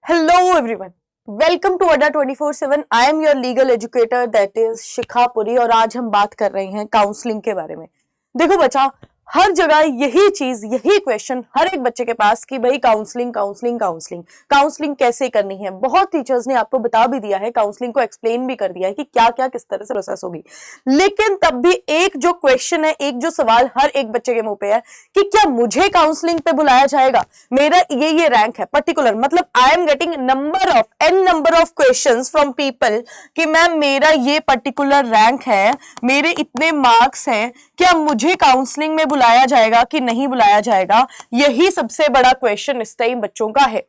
Hello everyone. Welcome to Adda 24/7. I am your legal educator that is शिखा पुरी और आज हम बात कर रहे हैं काउंसलिंग के बारे में। देखो बच्चा, हर जगह यही चीज, यही क्वेश्चन हर एक बच्चे के पास कि भाई काउंसलिंग काउंसलिंग काउंसलिंग काउंसलिंग कैसे करनी है। बहुत टीचर्स ने आपको बता भी दिया है, काउंसलिंग को एक्सप्लेन भी कर दिया है कि क्या क्या किस तरह से प्रोसेस होगी, लेकिन तब भी एक जो क्वेश्चन है, एक जो सवाल हर एक बच्चे के मुंह पे है कि क्या मुझे काउंसलिंग पे बुलाया जाएगा, मेरा ये रैंक है पर्टिकुलर, मतलब I am getting n number of questions from people कि मैम मेरा ये पर्टिकुलर रैंक है, मेरे इतने मार्क्स हैं, क्या मुझे काउंसलिंग में बुलाया जाएगा कि नहीं बुलाया जाएगा। यही सबसे बड़ा क्वेश्चन इस टाइम बच्चों का है।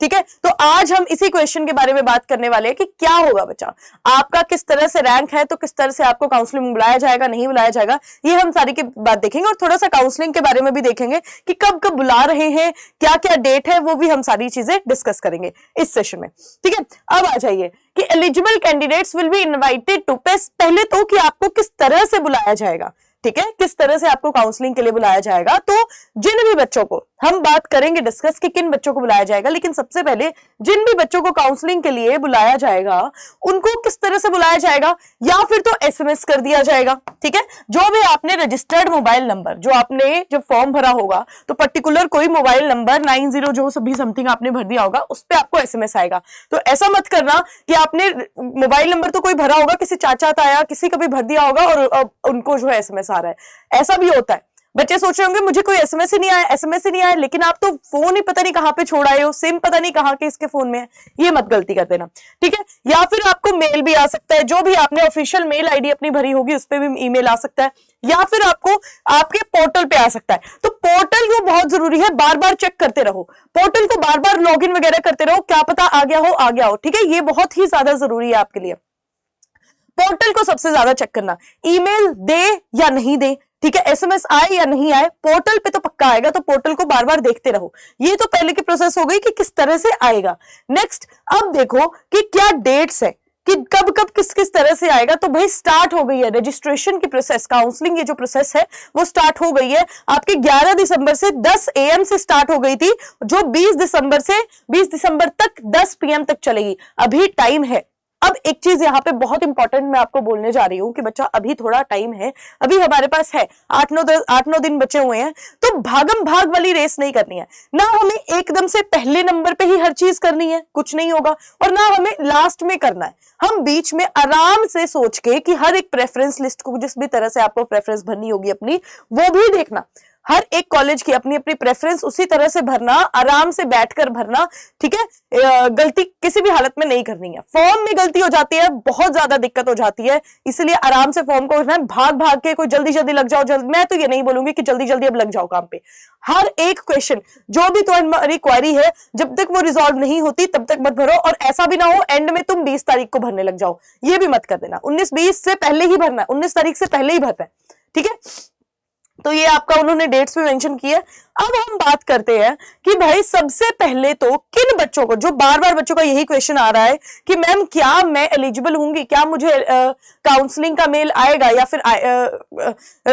ठीक है, तो आज हम इसी क्वेश्चन के बारे में बात करने वाले हैं कि क्या होगा बच्चा, आपका किस तरह से रैंक है तो किस तरह से आपको काउंसलिंग में बुलाया जाएगा, नहीं बुलाया जाएगा, ये हम सारी की बात देखेंगे और थोड़ा सा काउंसलिंग के बारे में भी देखेंगे कि कब कब बुला रहे हैं, क्या क्या डेट है, वो भी हम सारी चीजें डिस्कस करेंगे इस सेशन में। ठीक है, अब आ जाइए कि eligible candidates will be invited to, पहले तो कि आपको किस तरह से बुलाया जाएगा। ठीक है, किस तरह से आपको काउंसलिंग के लिए बुलाया जाएगा, तो जिन भी बच्चों को हम बात करेंगे डिस्कस कि किन बच्चों को बुलाया जाएगा, लेकिन सबसे पहले जिन भी बच्चों को काउंसलिंग के लिए बुलाया जाएगा उनको किस तरह से बुलाया जाएगा, या फिर तो एसएमएस कर दिया जाएगा। ठीक है, जो भी आपने रजिस्टर्ड मोबाइल नंबर, जो आपने जब फॉर्म भरा होगा तो पर्टिकुलर कोई मोबाइल नंबर 90 जो सभी समथिंग आपने भर दिया होगा, उस पर आपको एसएमएस आएगा। तो ऐसा मत करना कि आपने मोबाइल नंबर तो कोई भरा होगा, किसी चाचा ताया किसी का भी भर दिया होगा और उनको जो है एसएमएस आ रहा है। ऐसा भी होता है, बच्चे सोच रहे होंगे मुझे कोई एसएमएस ही नहीं आया, लेकिन आप तो फोन ही पता नहीं कहां पे छोड़ आए हो, सिम पता नहीं कहां के इसके फोन में है। ये मत गलती कर देना। ठीक है, या फिर आपको मेल भी आ सकता है, जो भी आपने ऑफिशियल मेल आईडी अपनी भरी होगी उस पर भी ईमेल आ सकता है, या फिर आपको आपके पोर्टल पे आ सकता है। तो पोर्टल को बहुत जरूरी है, बार बार चेक करते रहो, पोर्टल को बार बार लॉग इन वगैरह करते रहो, क्या पता आ गया हो। ठीक है, ये बहुत ही ज्यादा जरूरी है आपके लिए। पोर्टल को सबसे ज्यादा चेक करना, ईमेल दे या नहीं दे, ठीक है, एसएमएस आए या नहीं आए, पोर्टल पे तो पक्का आएगा, तो पोर्टल को बार बार देखते रहो। ये तो पहले की प्रोसेस हो गई कि किस तरह से आएगा। नेक्स्ट, अब देखो कि क्या डेट्स है, कि कब कब किस किस तरह से आएगा। तो भाई स्टार्ट हो गई है रजिस्ट्रेशन की प्रोसेस, काउंसलिंग ये जो प्रोसेस है वो स्टार्ट हो गई है। आपके 11 दिसंबर से 10 AM से स्टार्ट हो गई थी, जो 20 दिसंबर तक 10 PM तक चलेगी। अभी टाइम है। अब एक चीज यहाँ पे बहुत इंपॉर्टेंट मैं आपको बोलने जा रही हूँ कि बच्चा अभी थोड़ा टाइम है, अभी हमारे पास है 8-9 दिन बचे हुए हैं, तो भागम भाग वाली रेस नहीं करनी है ना। हमें एकदम से पहले नंबर पे ही हर चीज करनी है, कुछ नहीं होगा, और ना हमें लास्ट में करना है। हम बीच में आराम से सोच के कि हर एक प्रेफरेंस लिस्ट को जिस भी तरह से आपको प्रेफरेंस भरनी होगी अपनी, वो भी देखना। हर एक कॉलेज की अपनी अपनी प्रेफरेंस उसी तरह से भरना, आराम से बैठकर भरना। ठीक है, गलती किसी भी हालत में नहीं करनी है। फॉर्म में गलती हो जाती है, बहुत ज्यादा दिक्कत हो जाती है, इसलिए आराम से फॉर्म को भरना है। भाग भाग के कोई जल्दी लग जाओ, मैं तो ये नहीं बोलूंगी कि जल्दी अब लग जाओ काम पे। हर एक क्वेश्चन जो भी तुम्हारी क्वेरी है, जब तक वो रिजॉल्व नहीं होती तब तक मत भरो, और ऐसा भी ना हो एंड में तुम 20 तारीख को भरने लग जाओ, ये भी मत कर देना। 19-20 से पहले ही भरना है, 19 तारीख से पहले ही भरना है। ठीक है, तो ये आपका उन्होंने डेट्स भी मेंशन की है। अब हम बात करते हैं कि भाई सबसे पहले तो किन बच्चों को, जो बार बार बच्चों का यही क्वेश्चन आ रहा है कि मैम क्या मैं एलिजिबल होंगी, क्या मुझे काउंसलिंग का मेल आएगा या फिर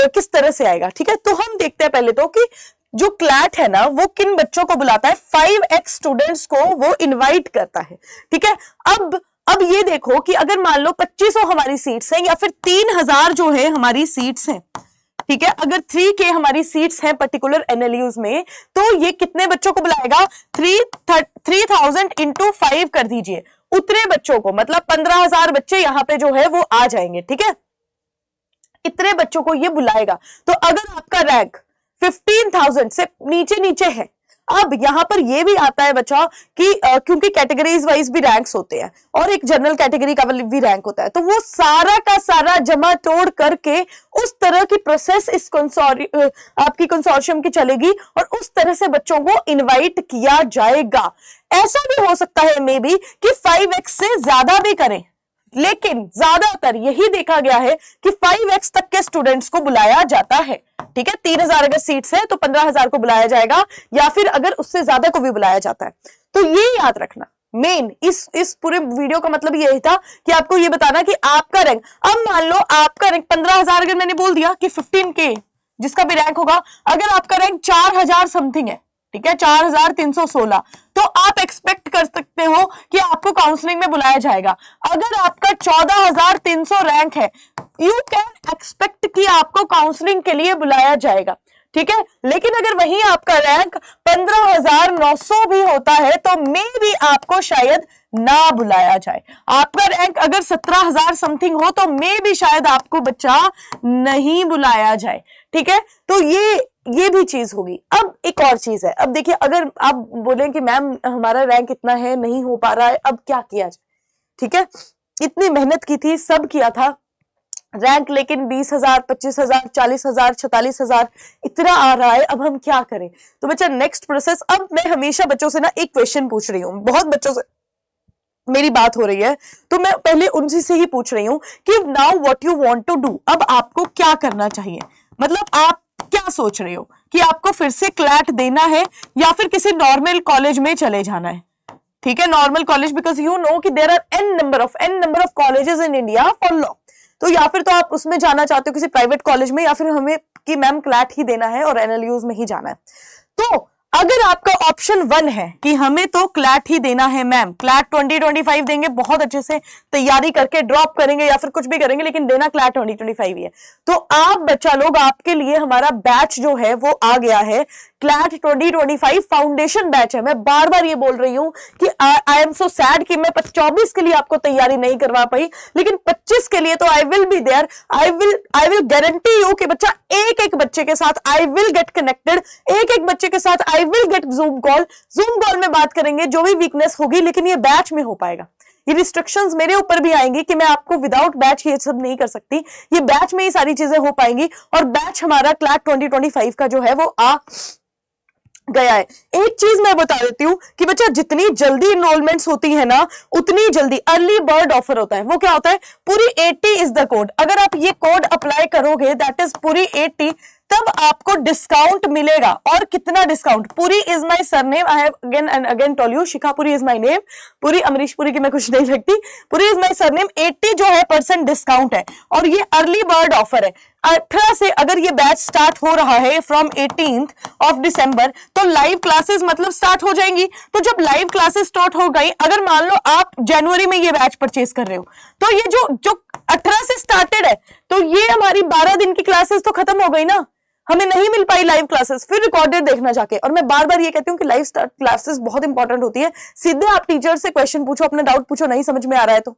किस तरह से आएगा। ठीक है, तो हम देखते हैं पहले तो कि जो क्लैट है ना वो किन बच्चों को बुलाता है। 5x स्टूडेंट्स को वो इन्वाइट करता है। ठीक है, अब ये देखो कि अगर मान लो 2500 हमारी सीट्स हैं या फिर 3000 जो है हमारी सीट्स हैं, ठीक है, अगर 3K हमारी सीट्स हैं पर्टिकुलर एनएलयूज में, तो ये कितने बच्चों को बुलाएगा, 3000 into 5 कर दीजिए, उतने बच्चों को, मतलब 15,000 बच्चे यहाँ पे जो है वो आ जाएंगे। ठीक है, इतने बच्चों को ये बुलाएगा। तो अगर आपका रैंक 15,000 से नीचे है, अब यहां पर यह भी आता है बच्चा कि क्योंकि कैटेगरीज वाइज भी रैंक्स होते हैं और एक जनरल कैटेगरी का भी रैंक होता है, तो वो सारा का सारा जमा तोड़ करके उस तरह की प्रोसेस इस आपकी कंसोर्शियम की चलेगी और उस तरह से बच्चों को इनवाइट किया जाएगा। ऐसा भी हो सकता है मे बी कि 5x से ज्यादा भी करें, लेकिन ज्यादातर यही देखा गया है कि 5x तक के स्टूडेंट्स को बुलाया जाता है। ठीक है, 3000 अगर सीट्स है तो 15,000 को बुलाया जाएगा, या फिर अगर उससे ज्यादा को भी बुलाया जाता है। तो ये याद रखना, मेन इस पूरे वीडियो का मतलब यही था कि आपको ये बताना कि आपका रैंक, अब मान लो आपका रैंक 15,000 अगर मैंने बोल दिया कि 15K जिसका भी रैंक होगा, अगर आपका रैंक 4000 समथिंग है, ठीक है, 4316, तो आप एक्सपेक्ट सकते हो कि आपको काउंसलिंग में बुलाया जाएगा। अगर आपका 14,300 रैंक है, यू कैन एक्सपेक्ट कि आपको काउंसलिंग के लिए बुलाया जाएगा, ठीक है। लेकिन अगर वही आपका रैंक 15,900 भी होता है तो मे भी आपको शायद ना बुलाया जाए। आपका रैंक अगर 17,000 समथिंग हो तो मे भी शायद आपको बच्चा नहीं बुलाया जाए, ठीक है। तो ये भी चीज होगी। अब एक और चीज है, अब देखिए अगर आप बोलें कि मैम हमारा रैंक इतना है, नहीं हो पा रहा है, अब क्या किया जाए, ठीक है। इतनी मेहनत की थी, सब किया था, रैंक लेकिन 20,000, 25,000, 40,000, 46,000 इतना आ रहा है, अब हम क्या करें। तो बच्चा नेक्स्ट प्रोसेस, अब मैं हमेशा बच्चों से ना एक क्वेश्चन पूछ रही हूँ, बहुत बच्चों से मेरी बात हो रही है, तो मैं पहले उनसे से ही पूछ रही हूँ कि now what you want to do, अब आपको क्या करना चाहिए, मतलब आप क्या सोच रहे हो कि आपको फिर से क्लैट देना है या फिर किसी नॉर्मल कॉलेज में चले जाना है, ठीक है, normal college, because you know कि there are n number of colleges in India for law. तो या फिर तो आप उसमें जाना चाहते हो किसी प्राइवेट कॉलेज में, या फिर हमें कि मैम क्लैट ही देना है और एनएलयूज में ही जाना है। तो अगर आपका ऑप्शन 1 है कि हमें तो क्लैट ही देना है मैम, क्लैट 2025 देंगे, बहुत अच्छे से तैयारी करके ड्रॉप करेंगे या फिर कुछ भी करेंगे, लेकिन देना क्लैट 2025 ही है, तो आप बच्चा लोग, आपके लिए हमारा बैच जो है वो आ गया है, क्लैट 2025 फाउंडेशन बैच है। मैं बार बार ये बोल रही हूँ कि आई एम सो सैड कि मैं 24 के लिए आपको तैयारी नहीं करवा पाई, लेकिन 25 के लिए तो I will be there, I will guarantee you कि बच्चा एक एक बच्चे के साथ आई विल गेट कनेक्टेड, एक एक बच्चे के साथ I will get zoom call में बात करेंगे, जो भी वीकनेस होगी, लेकिन ये बैच में हो पाएगा। ये रिस्ट्रिक्शंस मेरे ऊपर भी आएंगी कि मैं आपको विदाउट बैच ये सब नहीं कर सकती, ये बैच में ही सारी चीजें हो पाएंगी, और बैच हमारा क्लैट 2025 का जो है वो आ गया है। एक चीज मैं बता देती हूँ कि बच्चा जितनी जल्दी इनरोलमेंट्स होती है ना, उतनी जल्दी अर्ली बर्ड ऑफर होता है। वो क्या होता है, पूरी 80 इज द कोड। अगर आप ये कोड अप्लाई करोगे, दैट इज पूरी 80, तब आपको डिस्काउंट मिलेगा। और कितना discount, Puri is my surname, I have again and again told you, Shikha Puri is my name, Puri Amrish Puri की मैं कुछ नहीं लगती, पुरी इज माई सरनेम, 80 जो है % डिस्काउंट है, और ये अर्ली बर्ड ऑफर है। 18 से अगर ये बैच स्टार्ट हो रहा है फ्रॉम 18th ऑफ दिसंबर, तो लाइव क्लासेस मतलब स्टार्ट हो जाएंगी। तो जब लाइव क्लासेस स्टार्ट हो गई, अगर मान लो आप जनवरी में ये बैच परचेज कर रहे हो, तो ये जो 18 से स्टार्टेड है, तो ये हमारी 12 दिन की क्लासेस तो खत्म हो गई ना, हमें नहीं मिल पाई लाइव क्लासेस, फिर रिकॉर्डेड देखना जाके। और मैं बार बार ये कहती हूँ कि लाइव क्लासेस बहुत इंपॉर्टेंट होती है। सीधे आप टीचर से क्वेश्चन पूछो, अपना डाउट पूछो, नहीं समझ में आ रहा है तो,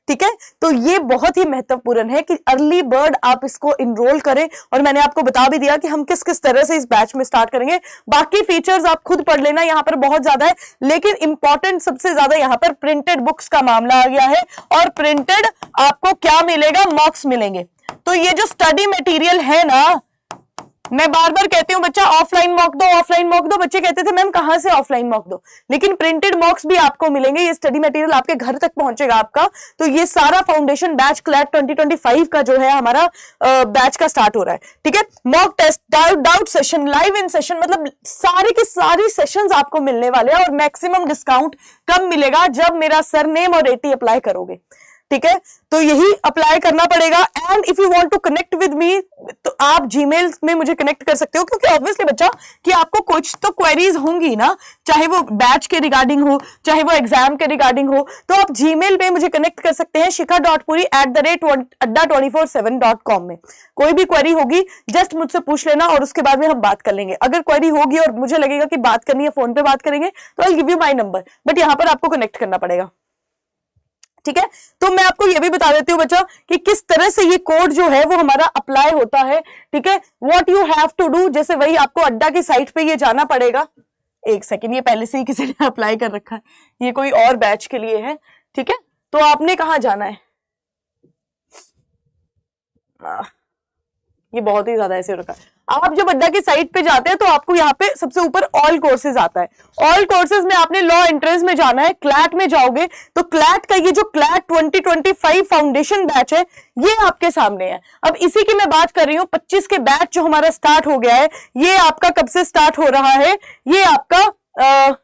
ठीक है। तो ये बहुत ही महत्वपूर्ण है कि अर्ली बर्ड आप इसको इनरोल करें, और मैंने आपको बता भी दिया कि हम किस किस तरह से इस बैच में स्टार्ट करेंगे। बाकी फीचर्स आप खुद पढ़ लेना, यहाँ पर बहुत ज्यादा है, लेकिन इंपॉर्टेंट सबसे ज्यादा यहाँ पर प्रिंटेड बुक्स का मामला आ गया है। और प्रिंटेड आपको क्या मिलेगा, मॉक्स मिलेंगे। तो ये जो स्टडी मटेरियल है ना, मैं बार बार कहती हूँ बच्चा ऑफलाइन मॉक दो, ऑफलाइन मॉक दो, बच्चे कहते थे मैम कहां से ऑफलाइन मॉक दो, लेकिन प्रिंटेड मॉक्स भी आपको मिलेंगे। ये स्टडी मटेरियल आपके घर तक पहुंचेगा आपका। तो ये सारा फाउंडेशन बैच क्लैट 2025 का जो है हमारा बैच का स्टार्ट हो रहा है, ठीक है। Mock test, doubt session, live in session, मतलब सारी की सारी सेशंस आपको मिलने वाले हैं। और मैक्सिमम डिस्काउंट कब मिलेगा, जब मेरा सरनेम और 80 अप्लाई करोगे, ठीक है। तो यही अप्लाई करना पड़ेगा। And if you want to connect with me, तो आप जीमेल में मुझे कनेक्ट कर सकते हो, क्योंकि ऑब्वियसली बच्चा कि आपको कुछ तो क्वेरीज होंगी ना, चाहे वो बैच के रिगार्डिंग हो, चाहे वो एग्जाम के रिगार्डिंग हो, तो आप जीमेल पे मुझे कनेक्ट कर सकते हैं shikha.puri@adda247.com में। कोई भी क्वेरी होगी जस्ट मुझसे पूछ लेना, और उसके बाद में हम बात कर लेंगे। अगर क्वेरी होगी और मुझे लगेगा कि बात करनी है, फोन पे बात करेंगे, तो I give you my number, but यहाँ पर आपको कनेक्ट करना पड़ेगा, ठीक है। तो मैं आपको ये भी बता देती हूँ बच्चा कि किस तरह से ये कोड जो है वो हमारा अप्लाई होता है, ठीक है। What you have to do, जैसे वही आपको अड्डा की साइट पे ये जाना पड़ेगा। एक सेकेंड, ये पहले से ही किसी ने अप्लाई कर रखा है, ये कोई और बैच के लिए है, ठीक है। तो आपने कहाँ जाना है, ये बहुत ही ज्यादा ऐसे हो रखा है। आप जब अड्डा की साइट पे जाते हैं तो आपको यहाँ पे सबसे ऊपर ऑल कोर्सेज आता है। ऑल कोर्सेज में आपने लॉ एंट्रेंस में जाना है, क्लैट में जाओगे तो क्लैट का ये जो क्लैट 2025 फाउंडेशन बैच है ये आपके सामने है। अब इसी की मैं बात कर रही हूँ, 25 के बैच जो हमारा स्टार्ट हो गया है, ये आपका कब से स्टार्ट हो रहा है, ये आपका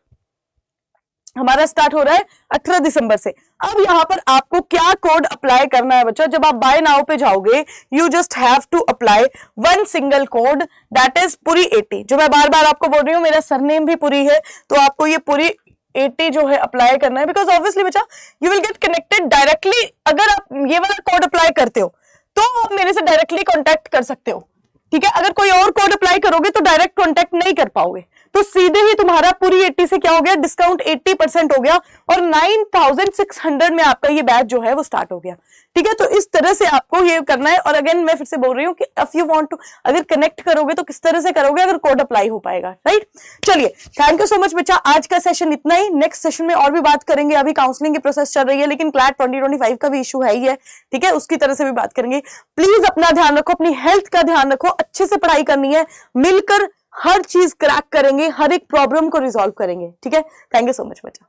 हमारा स्टार्ट हो रहा है 18 दिसंबर से। अब यहाँ पर आपको क्या कोड अप्लाई करना है बच्चा, जब आप बाय नाउ पे जाओगे, you just have to apply one single code, that is पुरी 80। जो मैं बार बार आपको बोल रही हूँ, मेरा सरनेम भी पुरी है, तो आपको ये पुरी 80 जो है अप्लाई करना है, बिकॉज ऑब्वियसली बच्चा you will get connected directly. अगर आप ये वाला कोड अप्लाई करते हो तो आप मेरे से डायरेक्टली कॉन्टेक्ट कर सकते हो, ठीक है। अगर कोई और कोड अप्लाई करोगे तो डायरेक्ट कॉन्टेक्ट नहीं कर पाओगे, तो सीधे ही तुम्हारा पूरी 80 से क्या हो गया, डिस्काउंट 80% हो गया और 9600 में आपका ये बैच जो है वो स्टार्ट हो गया, ठीक है। तो इस तरह से आपको ये करना है। और अगेन मैं फिर से बोल रही हूँ कि इफ यू वांट टू, अगर कनेक्ट करोगे तो किस तरह से करोगे अगर कोड अप्लाई हो पाएगा, राइट। चलिए, थैंक यू सो मच बच्चा, आज का सेशन इतना ही। नेक्स्ट सेशन में और भी बात करेंगे। अभी काउंसलिंग की प्रोसेस चल रही है, लेकिन क्लैट 2025 का भी इशू है ही है, ठीक है, उसकी तरह से भी बात करेंगे। प्लीज अपना ध्यान रखो, अपनी हेल्थ का ध्यान रखो, अच्छे से पढ़ाई करनी है, मिलकर हर चीज क्रैक करेंगे, हर एक प्रॉब्लम को रिजॉल्व करेंगे, ठीक है। थैंक यू सो मच बच्चा।